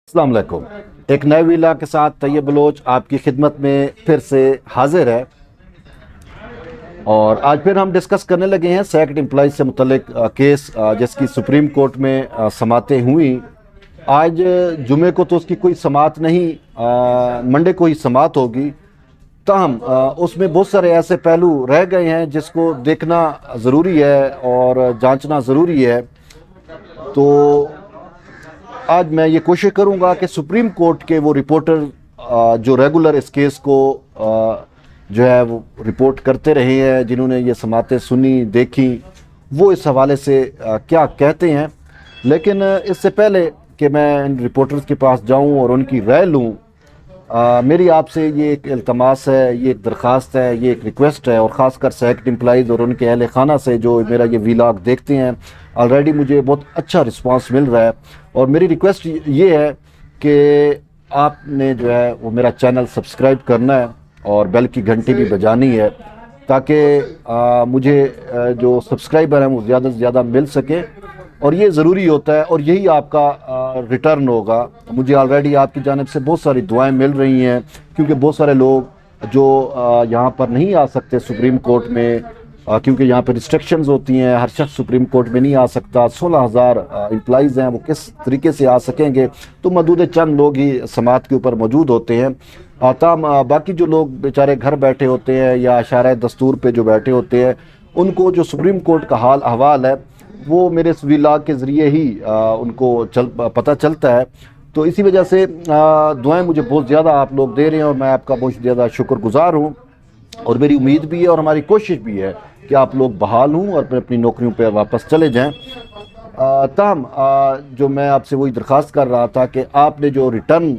अस्सलाम वालेकुम। एक नए वीला के साथ तैयब बलोच आपकी खिदमत में फिर से हाजिर है और आज फिर हम डिस्कस करने लगे हैं सैक्ड एम्प्लॉइज से मुतल्लिक केस जिसकी सुप्रीम कोर्ट में समातें हुई। आज जुमे को तो उसकी कोई समात नहीं, मंडे को ही समात होगी। ताहम उसमें बहुत सारे ऐसे पहलू रह गए हैं जिसको देखना ज़रूरी है और जांचना ज़रूरी है। तो आज मैं ये कोशिश करूंगा कि सुप्रीम कोर्ट के वो रिपोर्टर जो रेगुलर इस केस को जो है वो रिपोर्ट करते रहे हैं, जिन्होंने ये समातें सुनी देखी, वो इस हवाले से क्या कहते हैं। लेकिन इससे पहले कि मैं इन रिपोर्टर्स के पास जाऊं और उनकी राय लूं, मेरी आपसे ये एक इल्तमास है, ये एक दरख्वास्त है, ये एक रिक्वेस्ट है और ख़ासकर सैक्ड एम्प्लॉइज़ और उनके अहल खाना से जो मेरा ये वीलॉग देखते हैं। ऑलरेडी मुझे बहुत अच्छा रिस्पांस मिल रहा है और मेरी रिक्वेस्ट ये है कि आपने जो है वो मेरा चैनल सब्सक्राइब करना है और बेल की घंटी भी बजानी है ताकि मुझे जो सब्सक्राइबर हैं वो ज़्यादा से ज़्यादा मिल सके और ये ज़रूरी होता है और यही आपका रिटर्न होगा। मुझे ऑलरेडी आपकी जानिब से बहुत सारी दुआएं मिल रही हैं क्योंकि बहुत सारे लोग जो यहाँ पर नहीं आ सकते सुप्रीम कोर्ट में, क्योंकि यहाँ पर रिस्ट्रिक्शंस होती हैं, हर शख्स सुप्रीम कोर्ट में नहीं आ सकता। 16,000 एम्प्लॉइज़ हैं, वो किस तरीके से आ सकेंगे? तो मदूद चंद लोग ही समात के ऊपर मौजूद होते हैं। ताम बाकी जो लोग बेचारे घर बैठे होते हैं या इशारा दस्तूर पे जो बैठे होते हैं, उनको जो सुप्रीम कोर्ट का हाल अहवाल है वो मेरे इस व्लॉग के ज़रिए ही उनको पता चलता है। तो इसी वजह से दुआएं मुझे बहुत ज़्यादा आप लोग दे रहे हैं और मैं आपका बहुत ज़्यादा शुक्रगुजार हूँ और मेरी उम्मीद भी है और हमारी कोशिश भी है कि आप लोग बहाल हों और अपनी नौकरियों पर वापस चले जाएँ। ताम जो मैं आपसे वही दरख्वास्त कर रहा था कि आपने जो रिटर्न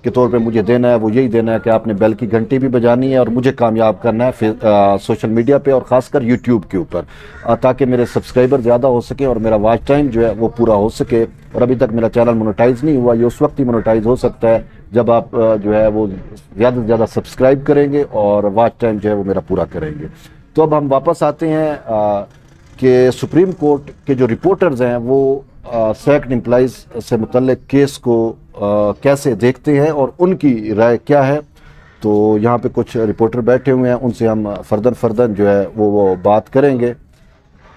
के तौर पे मुझे देना है वो यही देना है कि आपने बेल की घंटी भी बजानी है और मुझे कामयाब करना है फिर सोशल मीडिया पे और ख़ासकर यूट्यूब के ऊपर, ताकि मेरे सब्सक्राइबर ज़्यादा हो सके और मेरा वॉच टाइम जो है वो पूरा हो सके। और अभी तक मेरा चैनल मोनेटाइज नहीं हुआ, ये उस वक्त ही मोनेटाइज हो सकता है जब आप जो है वो ज़्यादा से ज़्यादा सब्सक्राइब करेंगे और वॉच टाइम जो है वो मेरा पूरा करेंगे। तो अब हम वापस आते हैं कि सुप्रीम कोर्ट के जो रिपोर्टर्स हैं वो सैक्ड एम्प्लॉइज़ से मुतल्लिक केस को कैसे देखते हैं और उनकी राय क्या है। तो यहाँ पे कुछ रिपोर्टर बैठे हुए हैं, उनसे हम फर्दन जो है वो बात करेंगे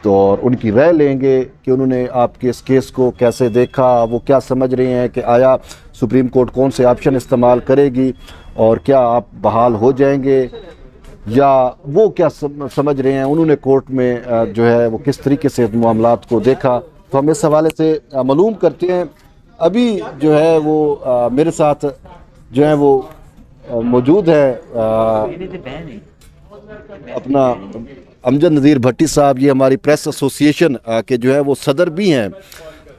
तो और उनकी राय लेंगे कि उन्होंने आपके इस केस को कैसे देखा, वो क्या समझ रहे हैं कि आया सुप्रीम कोर्ट कौन से ऑप्शन इस्तेमाल करेगी और क्या आप बहाल हो जाएंगे या वो क्या समझ रहे हैं, उन्होंने कोर्ट में जो है वो किस तरीके से मामलात को देखा। तो हम इस हवाले से मालूम करते हैं। अभी जो है वो मेरे साथ जो है वो मौजूद है अपना अमजद नज़ीर भट्टी साहब। ये हमारी प्रेस एसोसिएशन के जो है वो सदर भी हैं,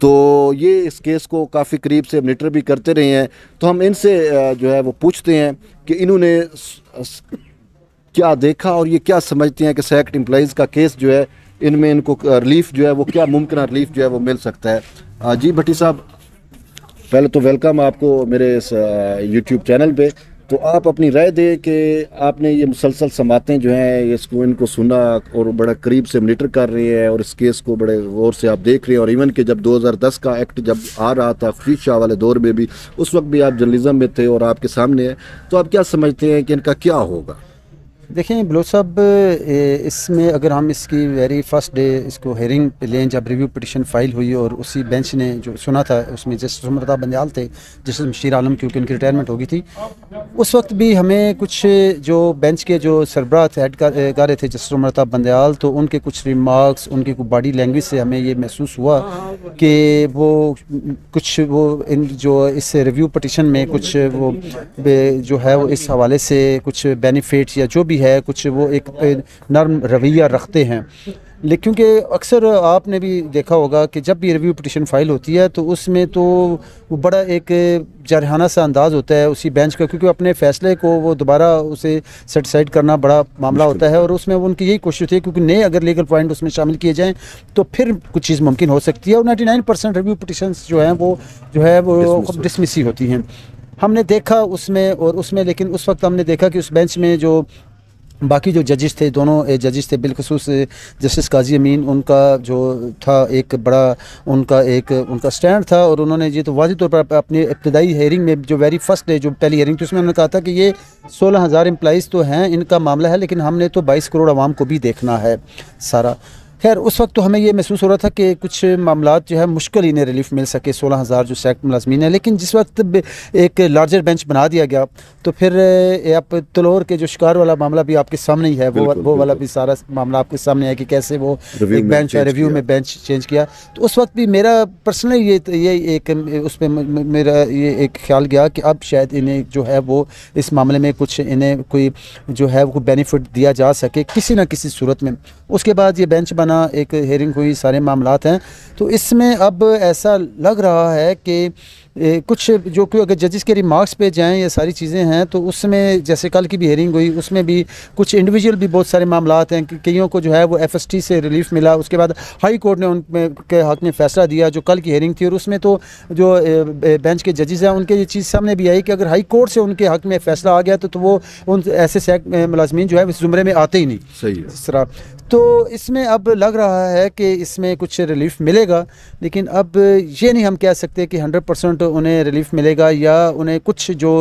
तो ये इस केस को काफ़ी करीब से मॉनिटर भी करते रहे हैं। तो हम इनसे जो है वो पूछते हैं कि इन्होंने क्या देखा और ये क्या समझते हैं कि सैक्ड एम्प्लॉइज़ का केस जो है इनमें इनको रिलीफ जो है वो क्या मुमकिन रिलीफ जो है वो मिल सकता है। जी भट्टी साहब, पहले तो वेलकम आपको मेरे इस यूट्यूब चैनल पे। तो आप अपनी राय दें कि आपने ये मुसलसल समातें जो हैं इसको इनको सुना और बड़ा करीब से मॉनिटर कर रहे हैं और इस केस को बड़े गौर से आप देख रहे हैं और इवन कि जब 2010 का एक्ट जब आ रहा था फ्री शाह वाले दौर में भी, उस वक्त भी आप जर्नलिज्म में थे और आपके सामने है। तो आप क्या समझते हैं कि इनका क्या होगा? देखें बलोच साहब, इसमें अगर हम इसकी वेरी फर्स्ट डे इसको हेयरिंग पे लें जब रिव्यू पिटिशन फाइल हुई और उसी बेंच ने जो सुना था उसमें जस्टिस उमर बंदयाल थे, जस्टिस मशीर आलम, क्योंकि उनकी रिटायरमेंट हो गई थी, उस वक्त भी हमें कुछ जो बेंच के जो सरबराह थे हेड कर रहे थे जस्टिस उमर बंदयाल, तो उनके कुछ रिमार्क्स, उनकी बॉडी लैंग्वेज से हमें ये महसूस हुआ कि वो कुछ वो इन जो इस रिव्यू पिटिशन में कुछ वो जो है वो इस हवाले से कुछ बेनिफिट्स या जो भी है कुछ वो एक नर्म रवैया रखते हैं। लेकिन क्योंकि अक्सर आपने भी देखा होगा कि जब भी रिव्यू पिटिशन फाइल होती है तो उसमें तो वो बड़ा एक जारहाना सा अंदाज़ होता है उसी बेंच का, क्योंकि अपने फ़ैसले को वो दोबारा उसे सेटिसाइड करना बड़ा मामला होता है और उसमें उनकी यही कोशिश होती है क्योंकि नए अगर लीगल पॉइंट उसमें शामिल किए जाएँ तो फिर कुछ चीज़ मुमकिन हो सकती है। और 99% रिव्यू पिटिशन्स जो हैं वो जो है वो डिसमिस ही होती हैं। हमने देखा उसमें, और उसमें लेकिन उस वक्त हमने देखा कि उस बेंच में जो बाकी जो जजेस थे, दोनों जजेस थे, बिलखसूस जस्टिस काजी अमीन, उनका जो था एक बड़ा उनका स्टैंड था, और उन्होंने ये तो वाज़ेह तौर पर अपनी इब्तदाई हेयरिंग में, जो वेरी फर्स्ट डे जो पहली हेयरिंग थी, उसमें उन्होंने कहा था कि ये 16,000 एम्प्लॉइज़ तो हैं, इनका मामला है, लेकिन हमने तो 22 करोड़ आवाम को भी देखना है सारा। खैर उस वक्त तो हमें ये महसूस हो रहा था कि कुछ मामलात जो है मुश्किल इन्हें रिलीफ मिल सके, 16,000 जो सैकड़ मुलाजमीन है। लेकिन जिस वक्त एक लार्जर बेंच बना दिया गया, तो फिर आप तलोर के जो शिकार वाला मामला भी आपके सामने ही है, वो वाला भी सारा मामला आपके सामने है कि कैसे वो एक बेंच रिव्यू में बेंच चेंज किया। तो उस वक्त भी मेरा पर्सनली ये एक उस पर मेरा ये एक ख्याल गया कि अब शायद इन्हें जो है वो इस मामले में कुछ इन्हें कोई जो है वो बेनिफिट दिया जा सके किसी न किसी सूरत में। उसके बाद ये बेंच बना, एक हेयरिंग हुई, सारे मामलात हैं। तो इसमें अब ऐसा लग रहा है कि कुछ जो कि अगर जजेस के रिमार्क्स पे जाएं, ये सारी चीज़ें हैं, तो उसमें जैसे कल की भी हेयरिंग हुई, उसमें भी कुछ इंडिविजुअल भी बहुत सारे मामलात हैं, कईयों को जो है वो FST से रिलीफ मिला। उसके बाद हाई कोर्ट ने उनके हक़ में फ़ैसला दिया जो कल की हेयरिंग थी, और उसमें तो जो बेंच के जजेस हैं उनके ये चीज़ सामने भी आई कि अगर हाई कोर्ट से उनके हक़ में फ़ैसला आ गया तो वो उन ऐसे मुलाजमीन जो है इस ज़ुमरे में आते ही नहीं। सही है। इस तरह तो इसमें अब लग रहा है कि इसमें कुछ रिलीफ मिलेगा, लेकिन अब ये नहीं हम कह सकते कि 100% उन्हें रिलीफ मिलेगा, या उन्हें कुछ जो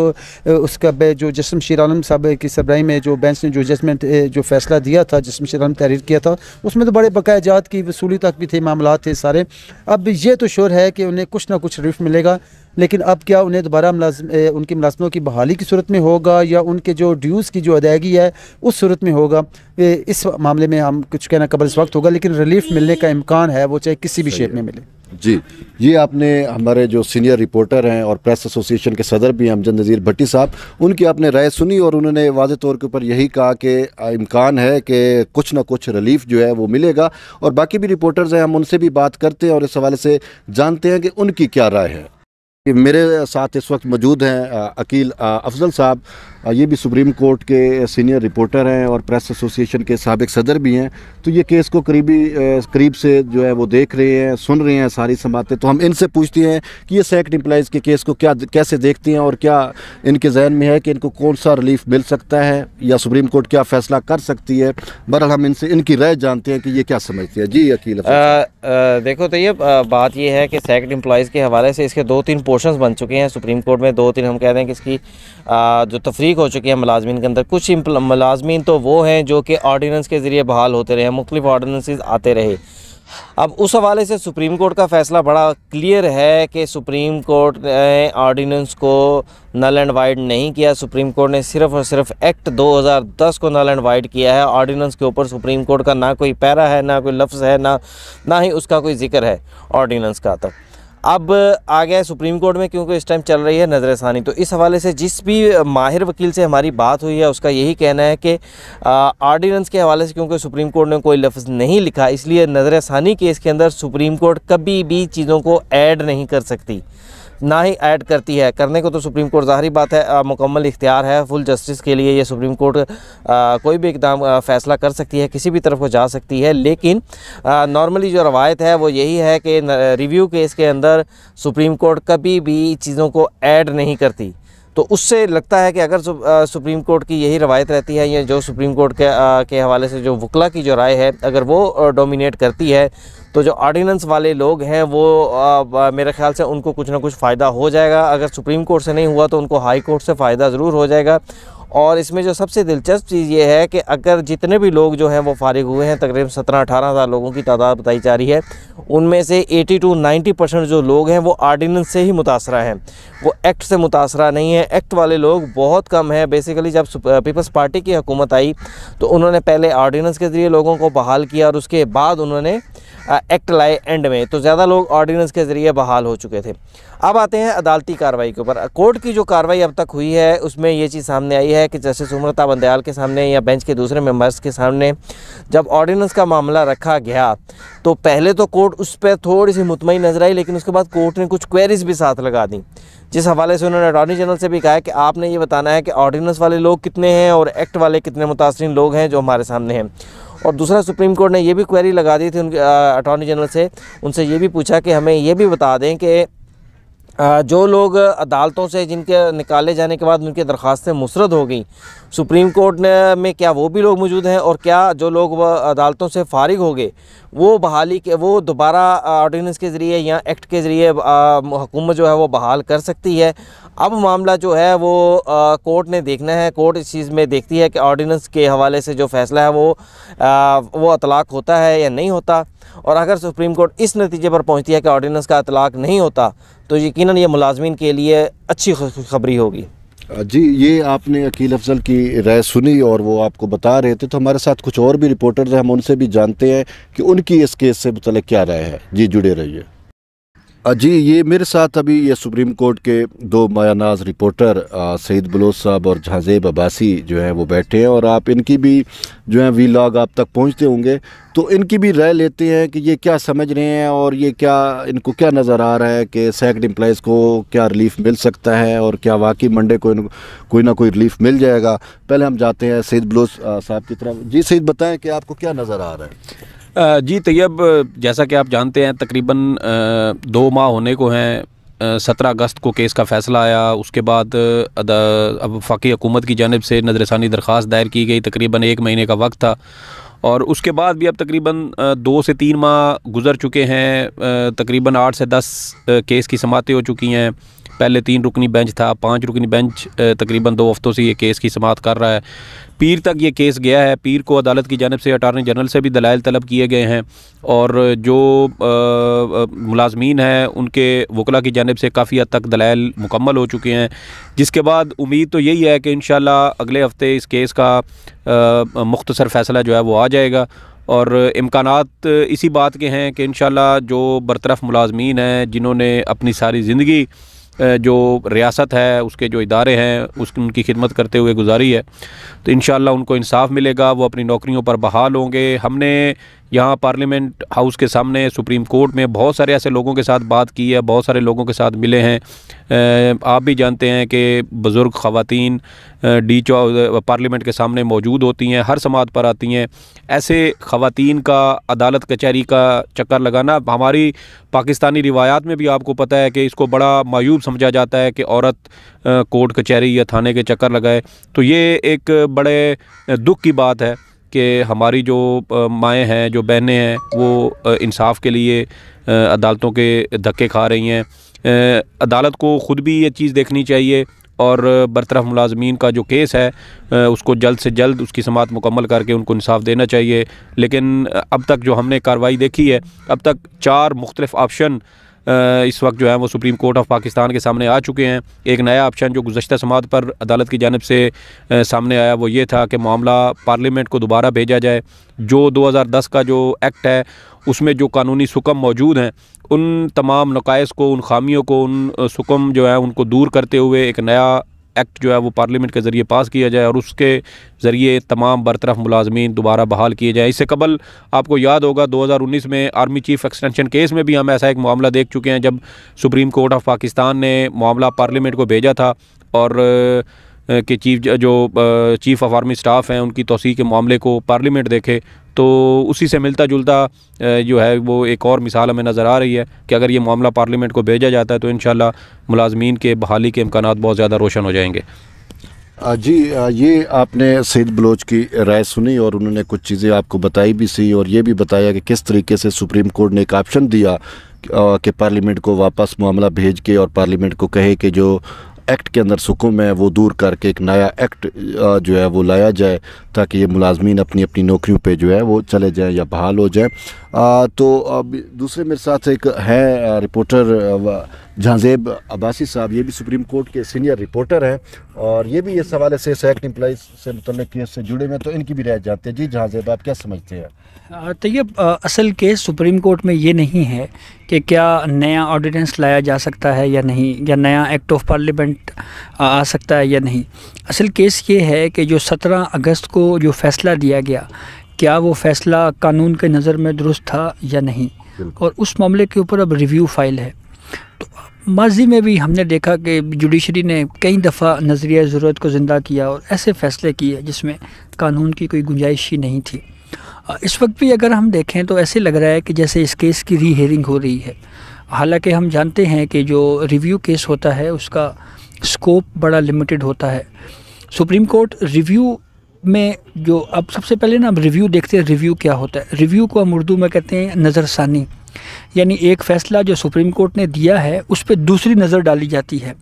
उसका जो जस्टिस शीर आलम साहब की सरबराही में जो बेंच ने जो जजमेंट जो फ़ैसला दिया था, जस्टिस शीर आलम तहरीर किया था, उसमें तो बड़े बकाया जात की वसूली तक भी थे, मामलात थे सारे। अब ये तो श्योर है कि उन्हें कुछ ना कुछ रिलीफ मिलेगा, लेकिन अब क्या उन्हें दोबारा उनकी मुलाजमतों की बहाली की सूरत में होगा, या उनके जो ड्यूज़ की जो अदायगी है उस सूरत में होगा, इस मामले में हम कुछ कहना कबल इस वक्त होगा। लेकिन रिलीफ मिलने का इम्कान है, वो चाहे किसी भी शेप में मिले। जी, ये आपने हमारे जो सीनियर रिपोर्टर हैं और प्रेस एसोसिएशन के सदर भी हैं अमजद नज़ीर भट्टी साहब, उनकी आपने राय सुनी, और उन्होंने वाज़े तौर के ऊपर यही कहा कि इम्कान है कि कुछ ना कुछ रिलीफ जो है वो मिलेगा। और बाकी भी रिपोर्टर्स हैं, हम उनसे भी बात करते हैं और इस हवाले से जानते हैं कि उनकी क्या राय है। मेरे साथ इस वक्त मौजूद हैं अकील अफजल साहब, ये भी सुप्रीम कोर्ट के सीनियर रिपोर्टर हैं और प्रेस एसोसिएशन के साबिक सदर भी हैं। तो ये केस को करीब से जो है वो देख रहे हैं, सुन रहे हैं सारी समातें। तो हम इनसे पूछते हैं कि ये सैकड़ एम्प्लॉइज़ के केस को कैसे देखती हैं, और क्या इनके जहन में है कि इनको कौन सा रिलीफ मिल सकता है, या सुप्रीम कोर्ट क्या फ़ैसला कर सकती है। बहरहाल हम इनसे इनकी राय जानते हैं कि ये क्या समझती है। जी अकील देखो, तो ये बात ये है कि सैकड़ एम्प्लॉइज़ के हवाले से इसके 2-3 पोर्शंस बन चुके हैं सुप्रीम कोर्ट में। 2-3 हम कह रहे हैं कि इसकी जो तफरीक हो चुकी है मुलाजमीन के अंदर। कुछ मुलाजमीन तो वो हैं जो कि ऑर्डिनेंस के ज़रिए बहाल होते रहे, मुख्तलिफ ऑर्डिनेंसेस आते रहे। अब उस हवाले से सुप्रीम कोर्ट का फ़ैसला बड़ा क्लियर है कि सुप्रीम कोर्ट ने ऑर्डिनेंस को नल एंड वाइड नहीं किया। सुप्रीम कोर्ट ने सिर्फ़ और सिर्फ एक्ट 2010 को नल एंड वाइड किया है। ऑर्डिनेंस के ऊपर सुप्रीम कोर्ट का ना कोई पैरा है, ना कोई लफ्ज़ है, ना ही उसका कोई जिक्र है ऑर्डिनेंस का। तब अब आ गया सुप्रीम कोर्ट में, क्योंकि इस टाइम चल रही है नज़रसानी। तो इस हवाले से जिस भी माहिर वकील से हमारी बात हुई है, उसका यही कहना है कि ऑर्डिनेंस के हवाले से क्योंकि सुप्रीम कोर्ट ने कोई लफ्ज़ नहीं लिखा, इसलिए नज़रसानी केस के अंदर सुप्रीम कोर्ट कभी भी चीज़ों को ऐड नहीं कर सकती, ना ही ऐड करती है। करने को तो सुप्रीम कोर्ट ज़ाहिर बात है मुकम्मल इख्तियार है फुल जस्टिस के लिए। ये सुप्रीम कोर्ट कोई भी इकदाम फ़ैसला कर सकती है, किसी भी तरफ को जा सकती है। लेकिन नॉर्मली जो रवायत है वो यही है कि रिव्यू केस के अंदर सुप्रीम कोर्ट कभी भी चीज़ों को ऐड नहीं करती। तो उससे लगता है कि अगर सुप्रीम कोर्ट की यही रवायत रहती है, या जो सुप्रीम कोर्ट के हवाले से जो वकला की जो राय है, अगर वो डोमिनेट करती है, तो जो ऑर्डिनेंस वाले लोग हैं वो मेरे ख़्याल से उनको कुछ ना कुछ फ़ायदा हो जाएगा। अगर सुप्रीम कोर्ट से नहीं हुआ तो उनको हाई कोर्ट से फ़ायदा ज़रूर हो जाएगा। और इसमें जो सबसे दिलचस्प चीज़ ये है कि अगर जितने भी लोग जो हैं वो फारिग हुए हैं, तकरीबन 17-18 हज़ार लोगों की तादाद बताई जा रही है, उनमें से 80-90% जो लोग हैं वो आर्डिनेंस से ही मुतासरा हैं, वो एक्ट से मुतासरा नहीं है। एक्ट वाले लोग बहुत कम हैं। बेसिकली जब पीपल्स पार्टी की हुकूमत आई तो उन्होंने पहले आर्डिनेंस के ज़रिए लोगों को बहाल किया, और उसके बाद उन्होंने एक्ट लाए एंड में, तो ज़्यादा लोग ऑर्डिनेंस के ज़रिए बहाल हो चुके थे। अब आते हैं अदालती कार्रवाई के ऊपर। कोर्ट की जो कार्रवाई अब तक हुई है उसमें ये चीज़ सामने आई है कि जस्टिस उमरता बंदयाल के सामने या बेंच के दूसरे मेंबर्स के सामने जब ऑर्डिनेंस का मामला रखा गया, तो पहले तो कोर्ट उस पर थोड़ी सी मुतमईन नजर आई, लेकिन उसके बाद कोर्ट ने कुछ क्वेरीज भी साथ लगा दी, जिस हवाले से उन्होंने अटॉर्नी जनरल से भी कहा है कि आपने ये बताना है कि ऑर्डिनेंस वाले लोग कितने हैं और एक्ट वाले कितने मुतासरीन लोग हैं जो हमारे सामने हैं। और दूसरा, सुप्रीम कोर्ट ने ये भी क्वेरी लगा दी थी उनके अटॉर्नी जनरल से, उनसे ये भी पूछा कि हमें ये भी बता दें कि जो लोग अदालतों से जिनके निकाले जाने के बाद उनकी दरख्वास्तें मुस्तरद हो गई सुप्रीम कोर्ट में, क्या वो भी लोग मौजूद हैं? और क्या जो लोग अदालतों से फारिग हो गए वो बहाली के वो दोबारा ऑर्डिनेंस के ज़रिए या एक्ट के ज़रिए हुकूमत जो है वो बहाल कर सकती है? अब मामला जो है वो कोर्ट ने देखना है। कोर्ट इस चीज़ में देखती है कि ऑर्डिनेंस के हवाले से जो फ़ैसला है वो अतलाक़ होता है या नहीं होता। और अगर सुप्रीम कोर्ट इस नतीजे पर पहुँचती है कि ऑर्डिनेंस का अतलाक़ नहीं होता तो यकीनन ये मुलाजमीन के लिए अच्छी खुशखबरी होगी। जी, ये आपने अकील अफजल की राय सुनी और वो आपको बता रहे थे, तो हमारे साथ कुछ और भी रिपोर्टर्स हैं, हम उनसे भी जानते हैं कि उनकी इस केस से मुतल्लिक़ क्या राय है। जी, जुड़े रहिए। जी, ये मेरे साथ अभी ये सुप्रीम कोर्ट के दो मायानाज रिपोर्टर सईद बलोच साहब और जहांजेब अब्बासी जो हैं वो बैठे हैं, और आप इनकी भी जो है वीलॉग आप तक पहुंचते होंगे, तो इनकी भी राय लेते हैं कि ये क्या समझ रहे हैं और ये क्या इनको क्या नज़र आ रहा है कि सैक्ड एम्प्लॉइज़ को क्या रिलीफ मिल सकता है और क्या वाकई मंडे को कोई ना कोई रिलीफ मिल जाएगा। पहले हम जाते हैं सईद बलोच साहब की तरफ। जी सईद, बताएँ कि आपको क्या नज़र आ रहा है? जी तैयब, जैसा कि आप जानते हैं तकरीबन 2 माह होने को हैं। 17 अगस्त को केस का फ़ैसला आया। उसके बाद अब वफाकी हुकूमत की जानिब से नज़रसानी दरख्वास्त दायर की गई। तकरीबन 1 महीने का वक्त था और उसके बाद भी अब तकरीबन 2 से 3 माह गुज़र चुके हैं। तकरीबन 8 से 10 केस की समातें हो चुकी हैं। पहले 3 रुकनी बेंच था, 5 रुकनी बेंच तकरीबन 2 हफ्तों से ये केस की समाअत कर रहा है। पीर तक ये केस गया है। पीर को अदालत की जानिब से अटार्नी जनरल से भी दलाइल तलब किए गए हैं और जो मुलाजमीन हैं उनके वकला की जानिब से काफ़ी हद तक दलाइल मुकम्मल हो चुके हैं, जिसके बाद उम्मीद तो यही है कि इंशाल्लाह अगले हफ़्ते इस केस का मुख्तसर फ़ैसला जो है वो आ जाएगा। और इम्कानात इसी बात के हैं कि इंशाल्लाह जो बरतरफ मुलाजमीन हैं जिन्होंने अपनी सारी ज़िंदगी जो रियासत है उसके जो इदारे हैं उनकी खिदमत करते हुए गुजारी है, तो इंशाअल्लाह उनको इंसाफ मिलेगा, वो अपनी नौकरियों पर बहाल होंगे। हमने यहाँ पार्लियामेंट हाउस के सामने सुप्रीम कोर्ट में बहुत सारे ऐसे लोगों के साथ बात की है, बहुत सारे लोगों के साथ मिले हैं। आप भी जानते हैं कि बुज़ुर्ग ख़वातीन पार्लियामेंट के सामने मौजूद होती हैं, हर समात पर आती हैं। ऐसे ख़वातीन का अदालत कचहरी का चक्कर लगाना हमारी पाकिस्तानी रिवायात में भी आपको पता है कि इसको बड़ा मायूब समझा जाता है कि औरत कोर्ट कचहरी या थाने के चक्कर लगाए। तो ये एक बड़े दुख की बात है कि हमारी जो माएँ हैं, जो बहनें हैं, वो इंसाफ के लिए अदालतों के धक्के खा रही हैं। अदालत को ख़ुद भी ये चीज़ देखनी चाहिए और बरतरफ मुलाजमीन का जो केस है उसको जल्द से जल्द उसकी समाअत मुकम्मल करके उनको इंसाफ देना चाहिए। लेकिन अब तक जो हमने कार्रवाई देखी है, अब तक 4 मुख्तलिफ ऑप्शन इस वक्त जो है वो सुप्रीम कोर्ट ऑफ पाकिस्तान के सामने आ चुके हैं। एक नया ऑप्शन जो गुज़श्ता समाअत पर अदालत की जानिब से सामने आया वो ये था कि मामला पार्लियामेंट को दोबारा भेजा जाए। जो 2010 का जो एक्ट है उसमें जो कानूनी सुकम मौजूद हैं उन तमाम नकाइस को, उन खामियों को, उन सुकम जो है उनको दूर करते हुए एक नया एक्ट जो है वो पार्लियामेंट के ज़रिए पास किया जाए और उसके ज़रिए तमाम बरतरफ मुलाजमीन दोबारा बहाल किए जाए। इससे कबल आपको याद होगा 2019 में आर्मी चीफ़ एक्सटेंशन केस में भी हम ऐसा एक मामला देख चुके हैं, जब सुप्रीम कोर्ट ऑफ पाकिस्तान ने मामला पार्लियामेंट को भेजा था और कि चीफ़ ऑफ आर्मी स्टाफ हैं उनकी तौसीक़ के मामले को पार्लियामेंट देखे। तो उसी से मिलता जुलता जो है वो एक और मिसाल हमें नज़र आ रही है कि अगर ये मामला पार्लियामेंट को भेजा जाता है तो इंशाअल्लाह मुलाजमीन के बहाली के इम्कानात बहुत ज़्यादा रोशन हो जाएंगे। जी, ये आपने सईद बलोच की राय सुनी और उन्होंने कुछ चीज़ें आपको बताई भी सी और ये भी बताया कि किस तरीके से सुप्रीम कोर्ट ने एक ऑप्शन दिया कि पार्लियामेंट को वापस मामला भेज के और पार्लियामेंट को कहे कि जो एक्ट के अंदर सुकून है वो दूर करके एक नया एक्ट जो है वो लाया जाए ताकि ये मुलाजमीन अपनी अपनी नौकरियों पे जो है वो चले जाएं या बहाल हो जाएं। तो अब दूसरे मेरे साथ एक है रिपोर्टर जहांजेब अब्बासी साहब, ये भी सुप्रीम कोर्ट के सीनियर रिपोर्टर हैं और ये भी इस हवाले से सैक्ड एम्प्लॉइज से मुतल्लिक़ केस से जुड़े हुए हैं, तो इनकी भी राय जानते हैं। जी जहांजेब, आप क्या समझते हैं? तो ये असल केस सुप्रीम कोर्ट में ये नहीं है कि क्या नया ऑर्डिनेंस लाया जा सकता है या नहीं, या नया एक्ट ऑफ पार्लियामेंट आ सकता है या नहीं। असल केस ये है कि जो 17 अगस्त को जो फ़ैसला दिया गया, क्या वो फ़ैसला कानून के नज़र में दुरुस्त था या नहीं, और उस मामले के ऊपर अब रिव्यू फ़ाइल है। तो माजी में भी हमने देखा कि जुडिशरी ने कई दफ़ा नज़रिया ज़रूरत को ज़िंदा किया और ऐसे फ़ैसले किए जिसमें कानून की कोई गुंजाइश ही नहीं थी। इस वक्त भी अगर हम देखें तो ऐसे लग रहा है कि जैसे इस केस की री हेयरिंग हो रही है हालांकि हम जानते हैं कि जो रिव्यू केस होता है उसका स्कोप बड़ा लिमिटेड होता है। सुप्रीम कोर्ट रिव्यू में जो, अब सबसे पहले ना अब रिव्यू देखते हैं, रिव्यू क्या होता है। रिव्यू को हम उर्दू में कहते हैं नज़रसानी, यानी एक फ़ैसला जो सुप्रीम कोर्ट ने दिया है उस पर दूसरी नज़र डाली जाती है,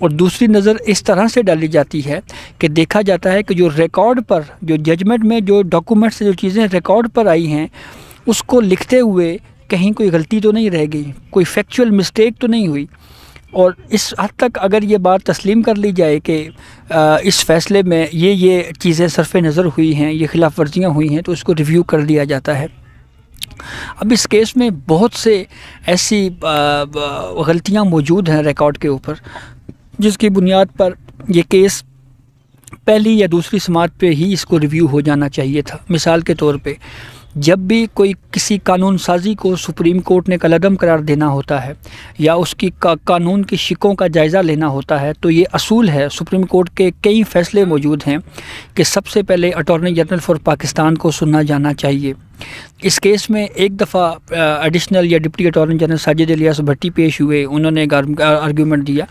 और दूसरी नज़र इस तरह से डाली जाती है कि देखा जाता है कि जो रिकॉर्ड पर, जो जजमेंट में जो डॉक्यूमेंट से जो चीज़ें रिकॉर्ड पर आई हैं उसको लिखते हुए कहीं कोई गलती तो नहीं रह गई, कोई फैक्चुअल मिस्टेक तो नहीं हुई। और इस हद तक अगर ये बात तस्लीम कर ली जाए कि इस फ़ैसले में ये चीज़ें सरफ़ नज़र हुई हैं, ये खिलाफ वर्जियाँ हुई हैं, तो उसको रिव्यू कर दिया जाता है। अब इस केस में बहुत से ऐसी गलतियाँ मौजूद हैं रिकॉर्ड के ऊपर, जिसकी बुनियाद पर ये केस पहली या दूसरी समात पे ही इसको रिव्यू हो जाना चाहिए था। मिसाल के तौर पे जब भी कोई किसी कानून साजी को सुप्रीम कोर्ट ने कलअदम करार देना होता है या उसकी कानून की शिकों का जायज़ा लेना होता है, तो ये असूल है, सुप्रीम कोर्ट के कई फ़ैसले मौजूद हैं कि सबसे पहले अटॉर्नी जनरल फॉर पाकिस्तान को सुनना जाना चाहिए। इस केस में एक दफ़ा एडिशनल या deputy attorney general Sajid Ilyas Bhatti पेश हुए, उन्होंने एक आर्गूमेंट दिया।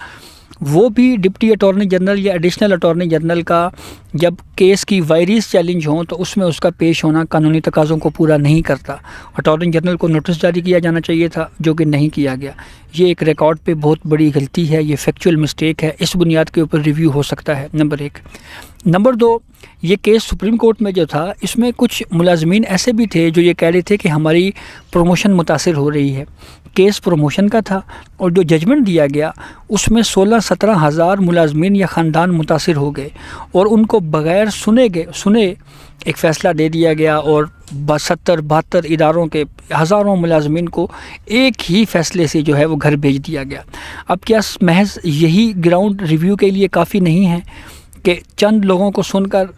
वो भी डिप्टी अटॉर्नी जनरल या एडिशनल अटॉर्नी जनरल का जब केस की वायरीज चैलेंज हों तो उसमें उसका पेश होना कानूनी तकाज़ों को पूरा नहीं करता। अटॉर्नी जनरल को नोटिस जारी किया जाना चाहिए था, जो कि नहीं किया गया। ये एक रिकॉर्ड पे बहुत बड़ी गलती है, ये फैक्चुअल मिस्टेक है, इस बुनियाद के ऊपर रिव्यू हो सकता है, नंबर 1। नंबर 2, ये केस सुप्रीम कोर्ट में जो था इसमें कुछ मुलाजमीन ऐसे भी थे जो ये कह रहे थे कि हमारी प्रमोशन मुतासिर हो रही है। केस प्रमोशन का था और जो जजमेंट दिया गया उसमें 16-17 हज़ार मुलाजमीन या ख़ानदान मुतासिर हो गए और उनको बग़ैर सुने एक फ़ैसला दे दिया गया और 70-72 इदारों के हज़ारों मुलाजमीन को एक ही फ़ैसले से जो है वो घर भेज दिया गया। अब क्या महज यही ग्राउंड रिव्यू के लिए काफ़ी नहीं है कि चंद लोगों को सुनकर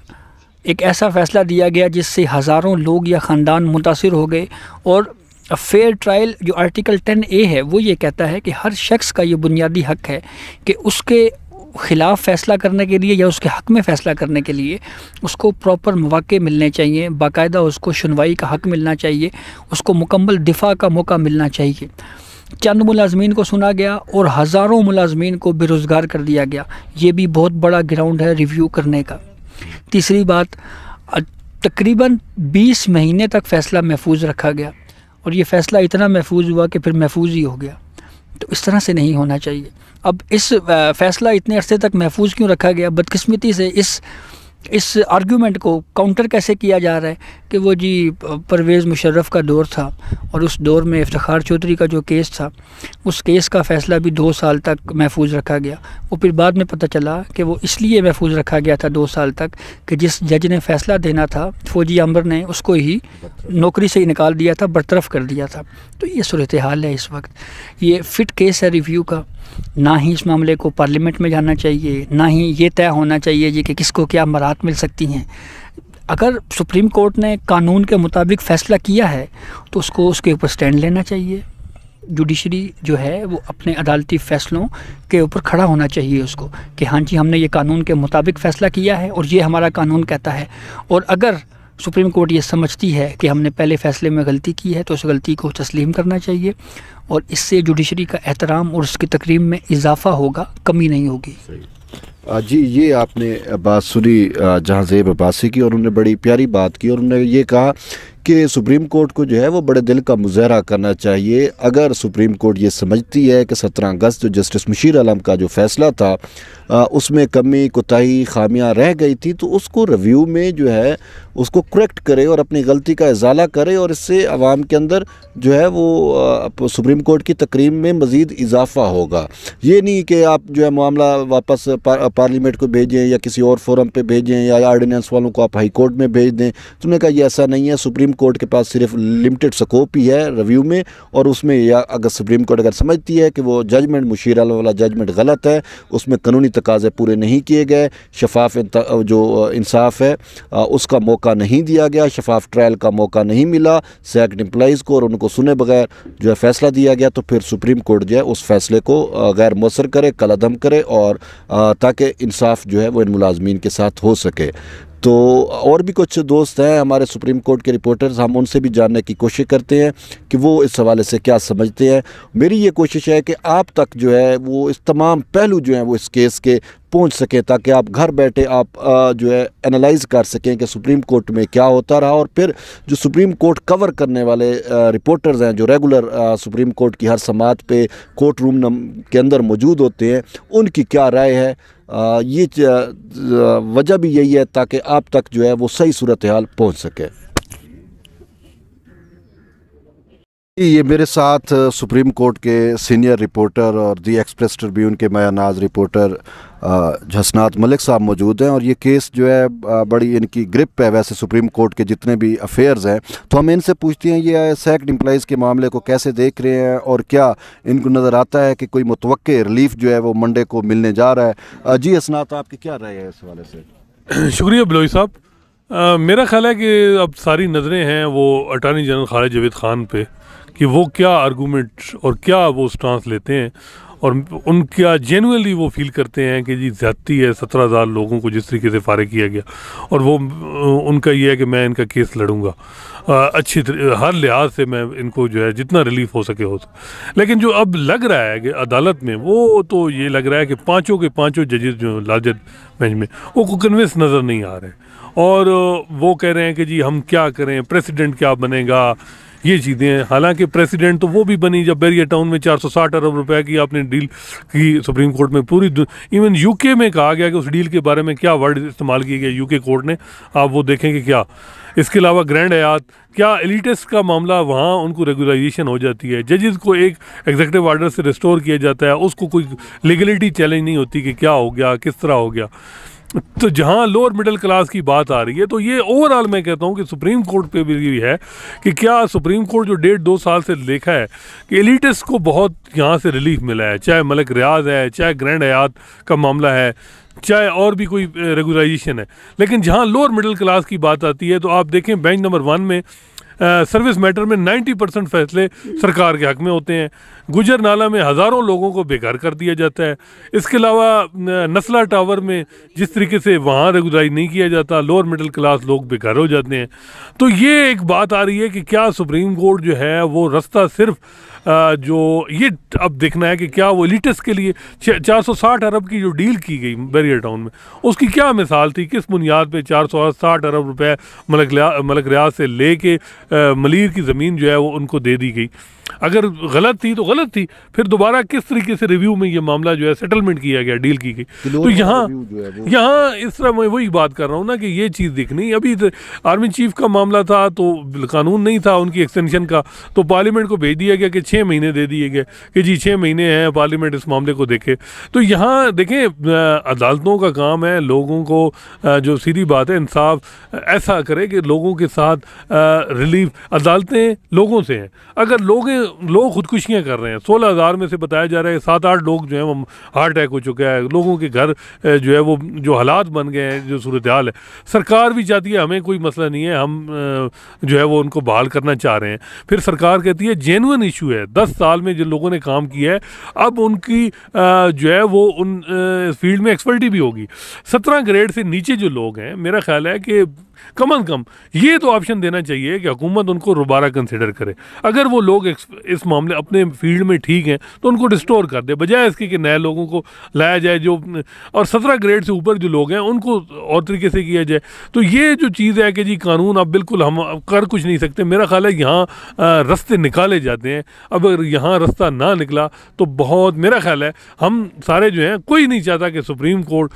एक ऐसा फ़ैसला दिया गया जिससे हज़ारों लोग या ख़ानदान मुतासिर हो गए? और फेयर ट्रायल जो आर्टिकल 10A है वो ये कहता है कि हर शख्स का ये बुनियादी हक़ है कि उसके ख़िलाफ़ फ़ैसला करने के लिए या उसके हक़ में फ़ैसला करने के लिए उसको प्रॉपर मौक़े मिलने चाहिए, बाकायदा उसको सुनवाई का हक़ मिलना चाहिए, उसको मुकम्मल दिफा का मौका मिलना चाहिए। चंद मुलाजमीन को सुना गया और हज़ारों मुलाजमीन को बेरोज़गार कर दिया गया। ये भी बहुत बड़ा ग्राउंड है रिव्यू करने का। तीसरी बात, तकरीबन 20 महीने तक फ़ैसला महफूज रखा गया और ये फ़ैसला इतना महफूज हुआ कि फिर महफूज ही हो गया। तो इस तरह से नहीं होना चाहिए। अब इस फ़ैसला इतने अरसे तक महफूज क्यों रखा गया? बदकिस्मती से इस आर्गूमेंट को काउंटर कैसे किया जा रहा है कि वो जी परवेज़ मुशर्रफ का दौर था और उस दौर में इफ्तिखार चौधरी का जो केस था उस केस का फ़ैसला भी 2 साल तक महफूज रखा गया। वो फिर बाद में पता चला कि वो इसलिए महफूज रखा गया था 2 साल तक कि जिस जज ने फ़ैसला देना था फौजी अमर ने उसको ही नौकरी से ही निकाल दिया था, बरतरफ कर दिया था। तो ये सूरत हाल है इस वक्त। ये फ़िट केस है रिव्यू का। ना ही इस मामले को पार्लियामेंट में जाना चाहिए, ना ही ये तय होना चाहिए जी कि किसको क्या मराहत मिल सकती हैं। अगर सुप्रीम कोर्ट ने कानून के मुताबिक फ़ैसला किया है तो उसको उसके ऊपर स्टैंड लेना चाहिए। जुडिशरी जो है वो अपने अदालती फ़ैसलों के ऊपर खड़ा होना चाहिए उसको कि हाँ जी हमने ये कानून के मुताबिक फ़ैसला किया है और ये हमारा कानून कहता है। और अगर सुप्रीम कोर्ट ये समझती है कि हमने पहले फ़ैसले में गलती की है तो उस गलती को तस्लीम करना चाहिए और इससे जुडिशरी का एहतराम और उसकी तकरीम में इजाफ़ा होगा, कमी नहीं होगी। जी, ये आपने बात सुनी जहाँ ज़ेब अब्बासी की और उन्होंने बड़ी प्यारी बात की और उन्होंने ये कहा कि सुप्रीम कोर्ट को जो है वो बड़े दिल का मुज़ाहरा करना चाहिए। अगर सुप्रीम कोर्ट ये समझती है कि 17 अगस्त जो जस्टिस मुशीर आलम का जो फ़ैसला था उसमें कमी कोताही खामियां रह गई थी तो उसको रिव्यू में जो है उसको करेक्ट करे और अपनी गलती का इजाला करे और इससे आवाम के अंदर जो है वो सुप्रीम कोर्ट की तकरीम में मज़ीद इजाफ़ा होगा। ये नहीं कि आप जो है मामला वापस पार्लियामेंट को भेजें या किसी और फोरम पे भेजें या आर्डिनेंस वालों को आप हाई कोर्ट में भेज दें। तुमने कहा ये ऐसा नहीं है। सुप्रीम कोर्ट के पास सिर्फ लिमिटेड स्कोप ही है रिव्यू में और उसमें या अगर सुप्रीम कोर्ट अगर समझती है कि वो जजमेंट मुशीर आलम वाला जजमेंट गलत है, उसमें कानूनी तकाज़े पूरे नहीं किए गए, शफाफ जो इंसाफ है उसका मौका नहीं दिया गया, शफाफ ट्रायल का मौका नहीं मिला सैक्ड एम्प्लॉइज़ को और उनको सुने बगैर जो है फ़ैसला दिया गया, तो फिर सुप्रीम कोर्ट जो है उस फैसले को गैर मौसर करे, कलअदम करे और ताकि इंसाफ जो है वो इन मुलाजमीन के साथ हो सके। तो और भी कुछ दोस्त हैं हमारे सुप्रीम कोर्ट के रिपोर्टर्स, हम उनसे भी जानने की कोशिश करते हैं कि वो इस हवाले से क्या समझते हैं। मेरी ये कोशिश है कि आप तक जो है वो इस तमाम पहलू जो हैं वो इस केस के पहुंच सकें, ताकि आप घर बैठे आप जो है एनालाइज कर सकें कि सुप्रीम कोर्ट में क्या होता रहा, और फिर जो सुप्रीम कोर्ट कवर करने वाले रिपोर्टर्स हैं जो रेगुलर सुप्रीम कोर्ट की हर समाअत पे कोर्ट रूम के अंदर मौजूद होते हैं, उनकी क्या राय है। ये वजह भी यही है ताकि आप तक जो है वो सही सूरत हाल पहुँच सके। ये मेरे साथ सुप्रीम कोर्ट के सीनियर रिपोर्टर और दी एक्सप्रेस ट्रिब्यून के माया नाज रिपोर्टर हसनात मलिक साहब मौजूद हैं, और ये केस जो है बड़ी इनकी ग्रिप है वैसे सुप्रीम कोर्ट के जितने भी अफेयर्स हैं। तो हम इनसे पूछते हैं ये सैक्ड एम्प्लॉइज़ के मामले को कैसे देख रहे हैं और क्या इनको नज़र आता है कि कोई मुतवक्के रिलीफ जो है वो मंडे को मिलने जा रहा है। जी हसनात, आपकी क्या राय है इस हवाले से? शुक्रिया बलोई साहब। मेरा ख्याल है कि अब सारी नज़रें हैं वो अटॉर्नी जनरल खालिद जावेद ख़ान पे कि वो क्या आर्गूमेंट और क्या वो स्टांस लेते हैं, और उनका जेन्युइनली वो फील करते हैं कि जी ज़्यादती है 17,000 लोगों को जिस तरीके से फारिग किया गया, और वो उनका ये है कि मैं इनका केस लड़ूंगा हर लिहाज से, मैं इनको जो है जितना रिलीफ हो सके। लेकिन जो अब लग रहा है कि अदालत में, वो तो ये लग रहा है कि पाँचों के पाँचों जजेस जो लार्जर बेंच में वो को कन्विंस नज़र नहीं आ रहे, और वो कह रहे हैं कि जी हम क्या करें, प्रेसिडेंट क्या बनेगा, ये चीज़ें हैं। हालांकि प्रेसिडेंट तो वो भी बनी जब बैरियर टाउन में 460 अरब रुपए की आपने डील की सुप्रीम कोर्ट में। पूरी इवन यूके में कहा गया कि उस डील के बारे में क्या वर्ड इस्तेमाल किए गए यूके कोर्ट ने, आप वो देखेंगे क्या। इसके अलावा ग्रैंड हयात, क्या एलिटिस्ट का मामला, वहाँ उनको रेगुलाइजेशन हो जाती है। जजेस को एक एग्जीक्यूटिव ऑर्डर से रिस्टोर किया जाता है, उसको कोई लीगलिटी चैलेंज नहीं होती कि क्या हो गया, किस तरह हो गया। तो जहाँ लोअर मिडिल क्लास की बात आ रही है, तो ये ओवरऑल मैं कहता हूँ कि सुप्रीम कोर्ट पे भी ये है कि क्या सुप्रीम कोर्ट जो 1.5-2 साल से देखा है कि एलिटिस्ट को बहुत यहाँ से रिलीफ मिला है, चाहे मलिक रियाज है, चाहे ग्रैंड हयात का मामला है, चाहे और भी कोई रेगुलाइजेशन है। लेकिन जहाँ लोअर मिडिल क्लास की बात आती है, तो आप देखें बेंच नंबर 1 में सर्विस मैटर में 90% फैसले सरकार के हक में होते हैं। गुजर नाला में हज़ारों लोगों को बेघर कर दिया जाता है। इसके अलावा नस्ला टावर में जिस तरीके से वहाँ रेगुलाइज नहीं किया जाता, लोअर मिडिल क्लास लोग बेघर हो जाते हैं। तो ये एक बात आ रही है कि क्या सुप्रीम कोर्ट जो है वो रास्ता सिर्फ जो ये अब देखना है कि क्या वो एलिटिस्ट के लिए 460 अरब की जो डील की गई बैरियर टाउन में, उसकी क्या मिसाल थी, किस बुनियाद पे 460 अरब रुपए मलिक रियाज से लेके मलीर की ज़मीन जो है वो उनको दे दी गई। अगर गलत थी तो गलत थी, फिर दोबारा किस तरीके से रिव्यू में ये मामला जो है सेटलमेंट किया गया, डील की गई। तो यहाँ इस तरह मैं वही बात कर रहा हूँ ना कि ये चीज़ दिखनी। अभी आर्मी चीफ का मामला था तो कानून नहीं था उनकी एक्सटेंशन का, तो पार्लियामेंट को भेज दिया गया कि 6 महीने दे दिए गए कि जी 6 महीने हैं, पार्लियामेंट इस मामले को देखे। तो यहाँ देखें, अदालतों का काम है लोगों को, जो सीधी बात है, इंसाफ ऐसा करे कि लोगों के साथ रिलीफ। अदालतें लोगों से हैं, अगर लोग खुदकुशियाँ कर रहे हैं, 16,000 में से बताया जा रहा है 7-8 लोग जो हैं वो हार्ट अटैक हो चुका है, लोगों के घर जो है वो जो हालात बन गए हैं, जो सूरत हाल है। सरकार भी चाहती है हमें कोई मसला नहीं है, हम जो है वो उनको बहाल करना चाह रहे हैं। फिर सरकार कहती है जेन्युइन इशू है, 10 साल में जिन लोगों ने काम किया है अब उनकी जो है वो उन फील्ड में एक्सपर्टी भी होगी। 17 ग्रेड से नीचे जो लोग हैं, मेरा ख्याल है कि कम अज़ कम ये तो ऑप्शन देना चाहिए कि हुकूमत उनको दोबारा कंसिडर करे। अगर वो लोग इस मामले अपने फील्ड में ठीक हैं तो उनको रिस्टोर कर दे, बजाय इसके कि नए लोगों को लाया जाए जो, और 17 ग्रेड से ऊपर जो लोग हैं उनको और तरीके से किया जाए। तो ये जो चीज़ है कि जी कानून अब बिल्कुल हम कर कुछ नहीं सकते, मेरा ख्याल है यहाँ रास्ते निकाले जाते हैं। अब अगर यहाँ रास्ता ना निकला तो बहुत, मेरा ख्याल है हम सारे जो हैं, कोई नहीं चाहता कि सुप्रीम कोर्ट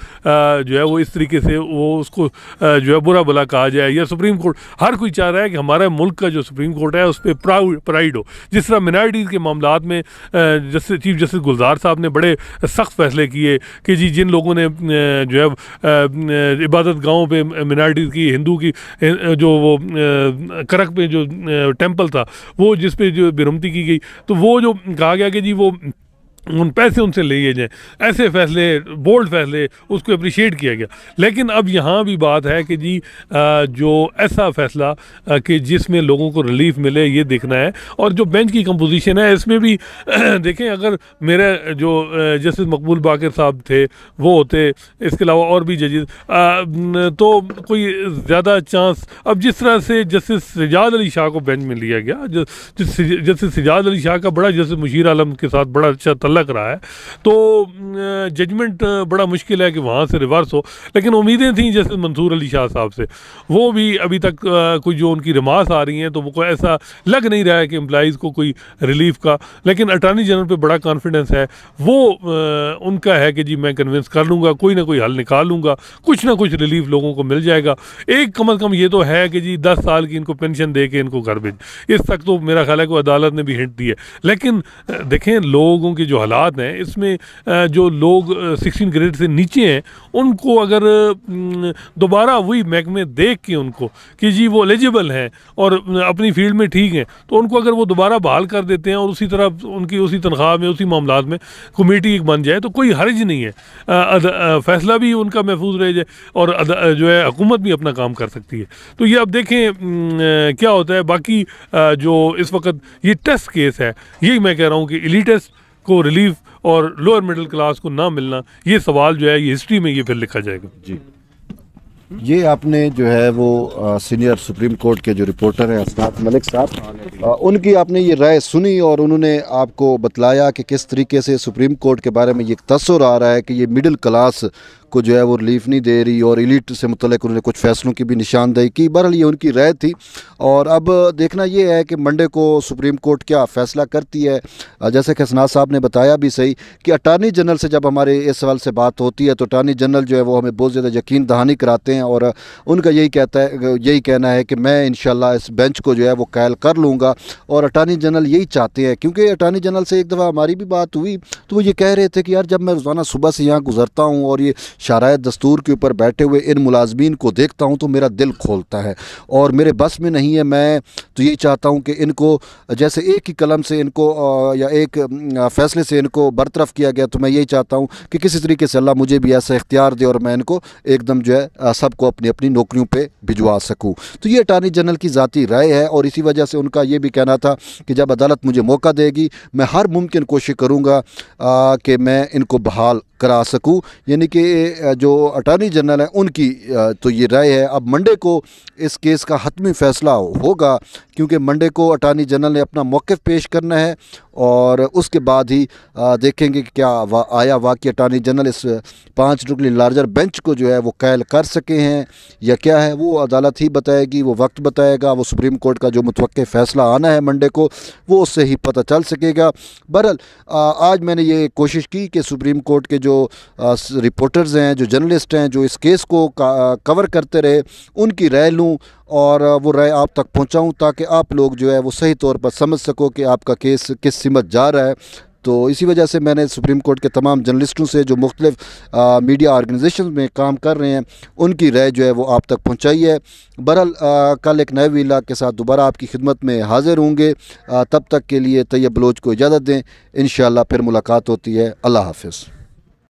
जो है वो इस तरीके से वो उसको जो है बुरा भला कहा जाए, या सुप्रीम कोर्ट, हर कोई चाह रहा है कि हमारा मुल्क का जो सुप्रीम कोर्ट है उस पर प्राइड हो। जिस तरह मिनॉरिटीज़ के मामलात में जस्टिस चीफ जस्टिस गुलजार साहब ने बड़े सख्त फैसले किए कि जी जिन लोगों ने जो है इबादत गाहों पे मिनॉरिटीज़ की, हिंदू की जो वो करक पे जो टेम्पल था वो जिस पे जो बेरुमती की गई, तो वो जो कहा गया कि जी वो उन पैसे उनसे लिए जाएँ, ऐसे फैसले, बोल्ड फैसले, उसको अप्रिशिएट किया गया। लेकिन अब यहाँ भी बात है कि जी जो ऐसा फैसला कि जिसमें लोगों को रिलीफ मिले, ये देखना है। और जो बेंच की कंपोजिशन है इसमें भी देखें, अगर मेरे जो जस्टिस मकबूल बाकर साहब थे वो होते, इसके अलावा और भी जजेस, तो कोई ज़्यादा चांस, अब जिस तरह से जस्टिस सिजाद अली शाह को बेंच में लिया गया, जस्टिस सिजाद अली शाह का बड़ा जस्टिस मुशीर आलम के साथ बड़ा अच्छा तल्लक रहा है, तो जजमेंट बड़ा मुश्किल है कि वहाँ से रिवर्स हो। लेकिन उम्मीदें थी जस्टिस मंसूर अली शाह साहब से, वो भी अभी तक कोई जो उनकी रिमार्क्स आ रही हैं तो वो कोई ऐसा लग नहीं रहा है कि एम्प्लॉइज़ को कोई रिलीफ का। लेकिन अटॉर्नी जनरल पे बड़ा कॉन्फिडेंस है, वो उनका है कि जी मैं कन्विंस कर लूँगा, कोई ना कोई हल निकाल लूँगा, कुछ ना कुछ रिलीफ लोगों को मिल जाएगा। एक कम अज़ कम ये तो है कि जी 10 साल की इनको पेंशन दे के इनको घर भेज, इस तक तो मेरा ख्याल है कि अदालत ने भी हिंट दी है। लेकिन देखें, लोगों के जो हालात हैं इसमें जो लोग 16 ग्रेड से नीचे हैं उनको अगर दोबारा वही महकमे देख के उनको कि जी वो एलिजिबल हैं और अपनी फील्ड में ठीक हैं, तो उनको अगर वो दोबारा बहाल कर देते हैं और उसी तरह उनकी उसी तनख्वाह में, उसी मामलात में कमेटी एक बन जाए तो कोई हर्ज नहीं है। फैसला भी उनका महफूज रह जाए और जो है हुकूमत भी अपना काम कर सकती है। तो ये अब देखें क्या होता है। बाकी जो इस वक्त ये टेस्ट केस है, यही मैं कह रहा हूँ कि एलिटिस्ट को रिलीफ और लोअर मिडिल क्लास को ना मिलना, ये सवाल जो है ये हिस्ट्री में ये फिर लिखा जाएगा। जी, ये आपने जो है वो सीनियर सुप्रीम कोर्ट के जो रिपोर्टर हैं असनाद मलिक साहब, उनकी आपने ये राय सुनी और उन्होंने आपको बतलाया कि किस तरीके से सुप्रीम कोर्ट के बारे में ये तसव्वुर आ रहा है कि ये मिडिल क्लास को जो है वो रिलीफ नहीं दे रही और एलिट से मुतल्लिक उन्होंने कुछ फैसलों की भी निशानदेही की। बहरहाल ये उनकी राय थी और अब देखना ये है कि मंडे को सुप्रीम कोर्ट क्या फ़ैसला करती है। जैसे कि असनाद साहब ने बताया भी सही कि अटार्नी जनरल से जब हमारे इस सवाल से बात होती है तो अटार्नी जनरल जो है वो हमें बहुत ज़्यादा यकीन दहानी कराते हैं और उनका यही कहना है कि मैं इंशाल्लाह इस बेंच को जो है वो कायल कर लूँगा। और अटार्नी जनरल यही चाहते हैं, क्योंकि अटार्नी जनरल से एक दफ़ा हमारी भी बात हुई तो वो ये कह रहे थे कि यार जब मैं रोज़ाना सुबह से यहाँ गुजरता हूँ और ये शाराए दस्तूर के ऊपर बैठे हुए इन मुलाजमीन को देखता हूँ तो मेरा दिल खोलता है और मेरे बस में नहीं है। मैं तो यही चाहता हूँ कि इनको जैसे एक ही कलम से इनको या एक फ़ैसले से इनको बरतरफ किया गया, तो मैं यही चाहता हूँ कि किसी तरीके से अल्लाह मुझे भी ऐसा इख्तियार दे और मैं इनको एकदम जो है सबको अपनी अपनी नौकरियों पर भिजवा सकूँ। तो ये अटार्नी जनरल की ज़ाती राय है और इसी वजह से उनका ये भी कहना था कि जब अदालत मुझे मौका देगी मैं हर मुमकिन कोशिश करूँगा कि मैं इनको बहाल करा सकूँ। यानी कि जो अटार्नी जनरल है उनकी तो ये राय है। अब मंडे को इस केस का हतमी फ़ैसला होगा, क्योंकि मंडे को अटार्नी जनरल ने अपना मौक़िफ़ पेश करना है और उसके बाद ही देखेंगे कि क्या आया वाकई अटार्नी जनरल इस 5 रुकनी लार्जर बेंच को जो है वो कायल कर सके हैं या क्या है, वो अदालत ही बताएगी, वो वक्त बताएगा। वो सुप्रीम कोर्ट का जो मुतवक्के फ़ैसला आना है मंडे को वो उससे ही पता चल सकेगा। बहरहाल आज मैंने ये कोशिश की कि सुप्रीम कोर्ट के जो रिपोर्टर्स हैं, जो जर्नलिस्ट हैं, जो इस केस को कवर करते रहे, उनकी राय लूँ और वो राय आप तक पहुंचाऊं ताकि आप लोग जो है वो सही तौर पर समझ सको कि आपका केस किस सिमत जा रहा है। तो इसी वजह से मैंने सुप्रीम कोर्ट के तमाम जर्नलिस्टों से जो मुख्तलिफ मीडिया ऑर्गेनाइजेशन में काम कर रहे हैं उनकी राय जो है वो आप तक पहुंचाई है। बहरहाल कल एक नए वीला के साथ दोबारा आपकी खिदमत में हाजिर होंगे। तब तक के लिए तैयब बलोच को इजाज़त दें। इंशाअल्लाह फिर मुलाकात होती है। अल्लाह हाफ़िज़।